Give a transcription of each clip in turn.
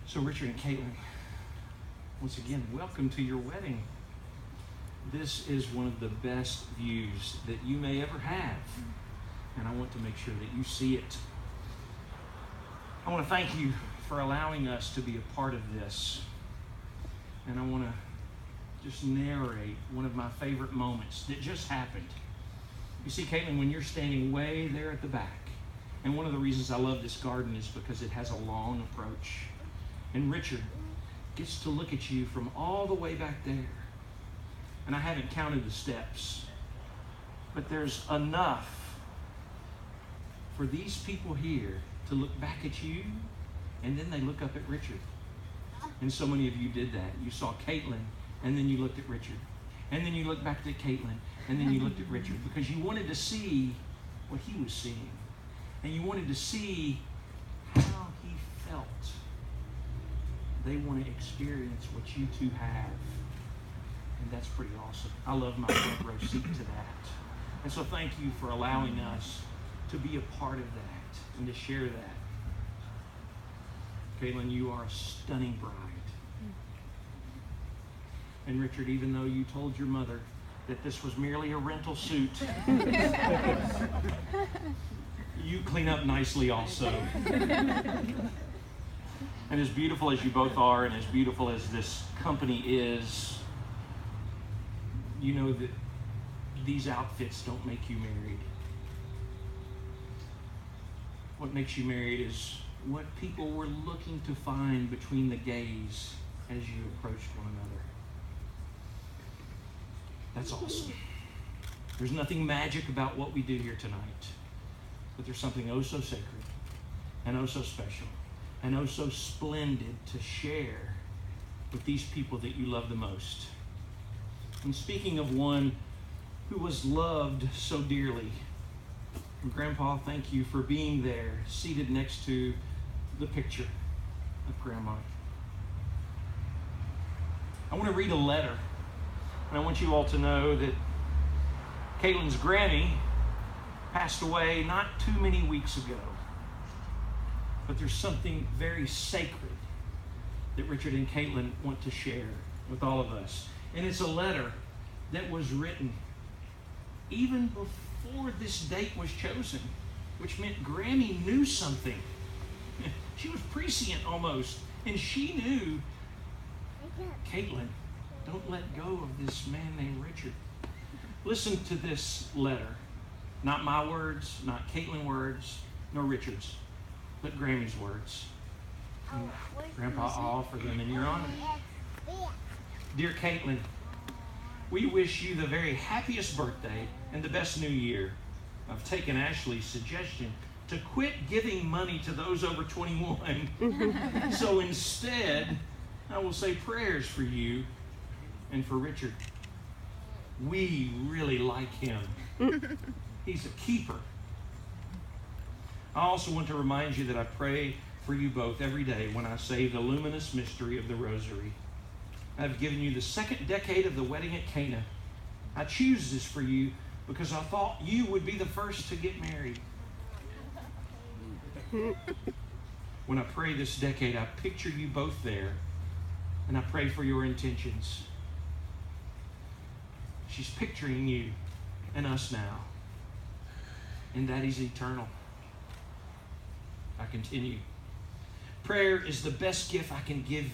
So Richard and Caitlin, once again, welcome to your wedding. This is one of the best views that you may ever have, and I want to make sure that you see it. I want to thank you for allowing us to be a part of this, and I want to just narrate one of my favorite moments that just happened. You see, Caitlin, when you're standing way there at the back, and one of the reasons I love this garden is because it has a long approach, and Richard gets to look at you from all the way back there. And I haven't counted the steps, but there's enough for these people here to look back at you, and then they look up at Richard. And so many of you did that. You saw Caitlin, and then you looked at Richard. And then you looked back at Caitlin, and then you looked at Richard, because you wanted to see what he was seeing. And you wanted to see how he felt. They want to experience what you two have. And that's pretty awesome. I love my front row seat to that. And so thank you for allowing us to be a part of that and to share that. Caitlin, you are a stunning bride. And Richard, even though you told your mother that this was merely a rental suit, you clean up nicely also. And as beautiful as you both are, and as beautiful as this company is, you know that these outfits don't make you married. What makes you married is what people were looking to find between the gaze as you approached one another. That's awesome. There's nothing magic about what we do here tonight, but there's something oh so sacred and oh so special and oh so splendid to share with these people that you love the most. And speaking of one who was loved so dearly, Grandpa, thank you for being there, seated next to the picture of Grandma. I want to read a letter, and I want you all to know that Caitlin's Grammy passed away not too many weeks ago. But there's something very sacred that Richard and Caitlin want to share with all of us. And it's a letter that was written even before this date was chosen, which meant Grammy knew something. She was prescient almost. And she knew, Caitlin, don't let go of this man named Richard. Listen to this letter. Not my words, not Caitlin's words, nor Richard's, but Grammy's words. And Grandpa, I'll offer them in your honor. Dear Caitlin, we wish you the very happiest birthday and the best new year. I've taken Ashley's suggestion to quit giving money to those over 21. So instead, I will say prayers for you and for Richard. We really like him. He's a keeper. I also want to remind you that I pray for you both every day when I say the luminous mystery of the Rosary. I've given you the second decade of the wedding at Cana. I choose this for you because I thought you would be the first to get married. When I pray this decade, I picture you both there, and I pray for your intentions. She's picturing you and us now, and that is eternal. I continue. Prayer is the best gift I can give.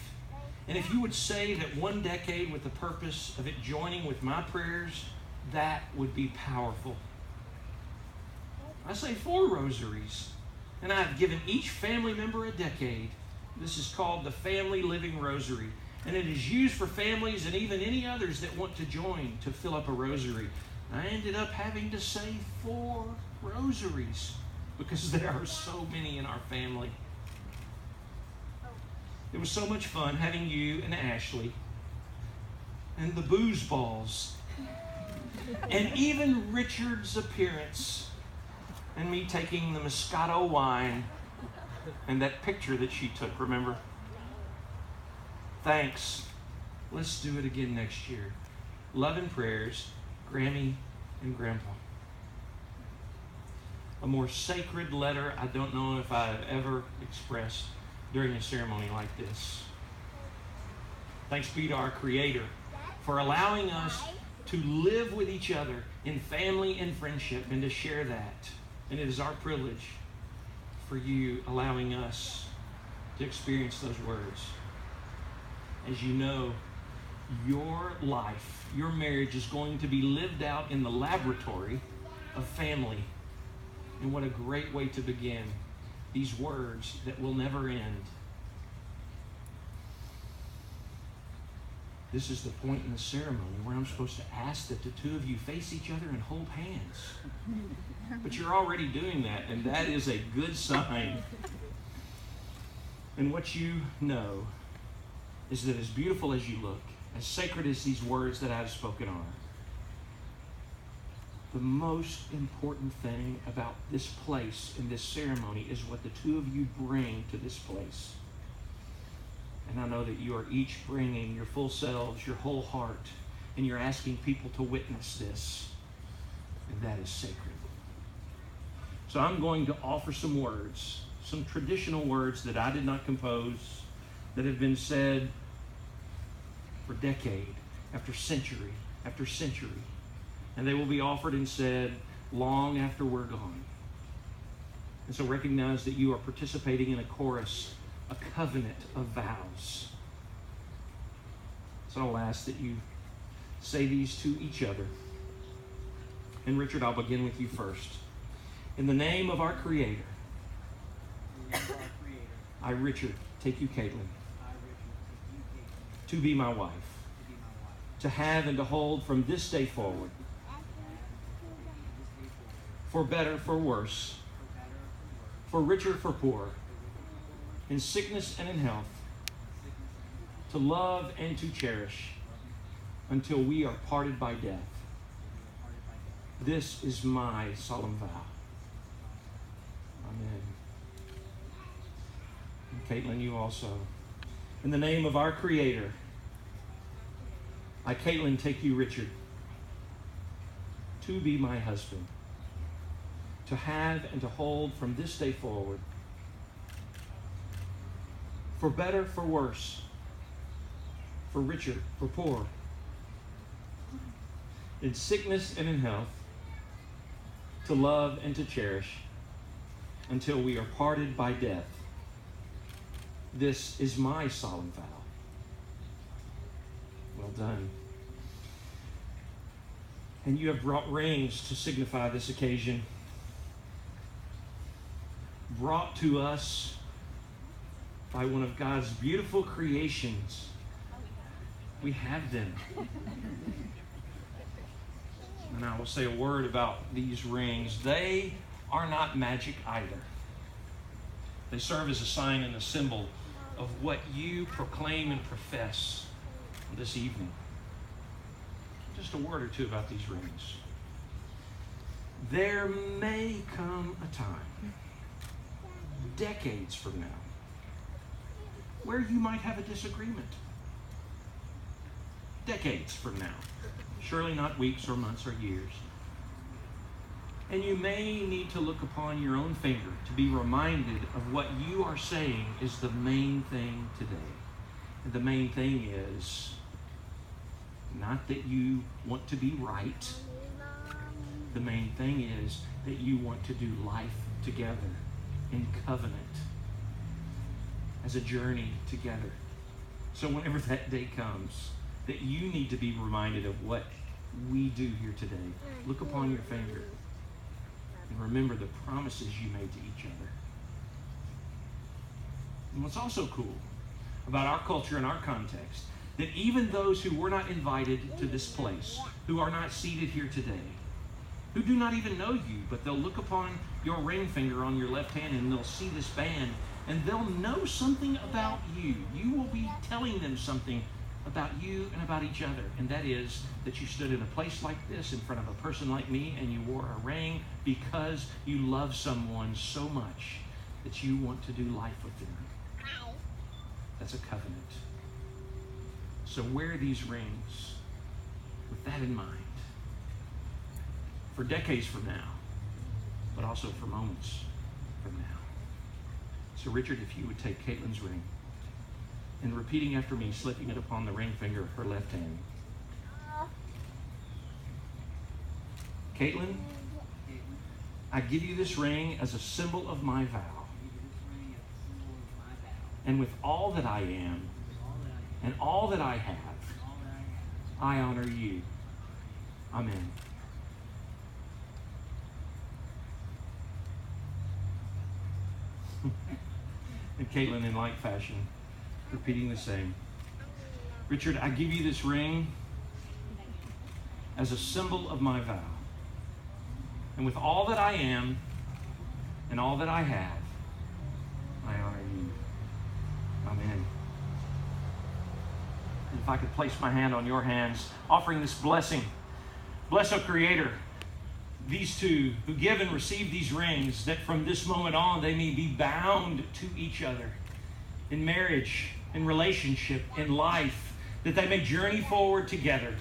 And if you would say that one decade with the purpose of it joining with my prayers, that would be powerful. I say 4 rosaries, and I have given each family member a decade. This is called the Family Living Rosary, and it is used for families and even any others that want to join to fill up a rosary. I ended up having to say 4 rosaries because there are so many in our family. It was so much fun having you and Ashley and the booze balls and even Richard's appearance and me taking the Moscato wine and that picture that she took, remember? Thanks. Let's do it again next year. Love and prayers, Grammy and Grandpa. A more sacred letter I don't know if I've ever expressed. during a ceremony like this. Thanks be to our Creator for allowing us to live with each other in family and friendship and to share that. And it is our privilege for you allowing us to experience those words. As you know, your life, your marriage is going to be lived out in the laboratory of family. And what a great way to begin these words that will never end. This is the point in the ceremony where I'm supposed to ask that the two of you face each other and hold hands. But you're already doing that, and that is a good sign. And what you know is that as beautiful as you look, as sacred as these words that I've spoken are, the most important thing about this place and this ceremony is what the two of you bring to this place. And I know that you are each bringing your full selves, your whole heart, and you're asking people to witness this. And that is sacred. So I'm going to offer some words, some traditional words that I did not compose, that have been said for decade after century after century. And they will be offered and said long after we're gone. And so recognize that you are participating in a chorus, a covenant of vows. So I'll ask that you say these to each other. And Richard, I'll begin with you first. In the name of our Creator, I, Richard, take you, Caitlin, to be my wife, to have and to hold from this day forward, for better, for worse, for richer, for poor, in sickness and in health, to love and to cherish until we are parted by death. This is my solemn vow. Amen. And Caitlin, you also. In the name of our Creator, I, Caitlin, take you, Richard, to be my husband, to have and to hold from this day forward, for better, for worse, for richer, for poor, in sickness and in health, to love and to cherish until we are parted by death. This is my solemn vow. Well done. And you have brought rings to signify this occasion, brought to us by one of God's beautiful creations. We have them. And I will say a word about these rings. They are not magic either. They serve as a sign and a symbol of what you proclaim and profess this evening. Just a word or two about these rings. There may come a time, decades from now, where you might have a disagreement. Decades from now. Surely not weeks or months or years. And you may need to look upon your own finger to be reminded of what you are saying is the main thing today. And the main thing is not that you want to be right. The main thing is that you want to do life together in covenant as a journey together. So whenever that day comes, that you need to be reminded of what we do here today. Look upon your finger and remember the promises you made to each other. And what's also cool about our culture and our context, that even those who were not invited to this place, who are not seated here today, who do not even know you, but they'll look upon your ring finger on your left hand and they'll see this band and they'll know something about you. You will be telling them something about you and about each other, and that is that you stood in a place like this in front of a person like me and you wore a ring because you love someone so much that you want to do life with them. That's a covenant. So wear these rings with that in mind for decades from now, but also for moments from now. So Richard, if you would take Caitlin's ring and repeating after me, slipping it upon the ring finger of her left hand. Caitlin, I give you this ring as a symbol of my vow. And with all that I am and all that I have, I honor you. Amen. And Caitlin, in like fashion, repeating the same. Richard, I give you this ring as a symbol of my vow. And with all that I am and all that I have, I honor you. Amen. And if I could place my hand on your hands, offering this blessing. Bless, O Creator, these two who give and receive these rings, that from this moment on they may be bound to each other in marriage, in relationship, in life, that they may journey forward together,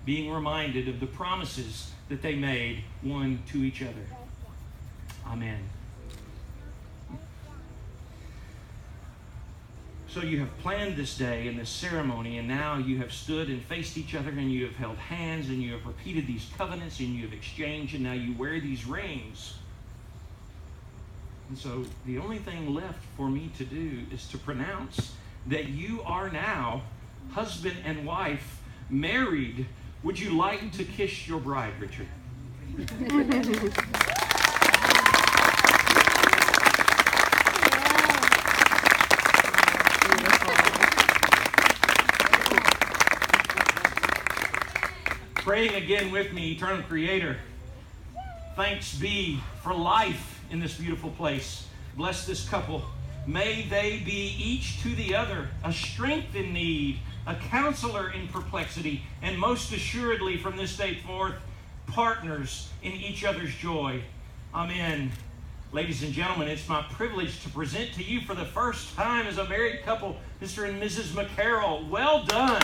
being reminded of the promises that they made one to each other. Amen. So you have planned this day and this ceremony, and now you have stood and faced each other, and you have held hands, and you have repeated these covenants, and you have exchanged, and now you wear these rings. And so the only thing left for me to do is to pronounce that you are now husband and wife, married. Would you like to kiss your bride, Richard? Praying again with me, Eternal Creator, thanks be for life in this beautiful place. Bless this couple. May they be each to the other a strength in need, a counselor in perplexity, and most assuredly from this day forth, partners in each other's joy. Amen. Ladies and gentlemen, it's my privilege to present to you for the first time as a married couple, Mr. and Mrs. McCarroll. Well done.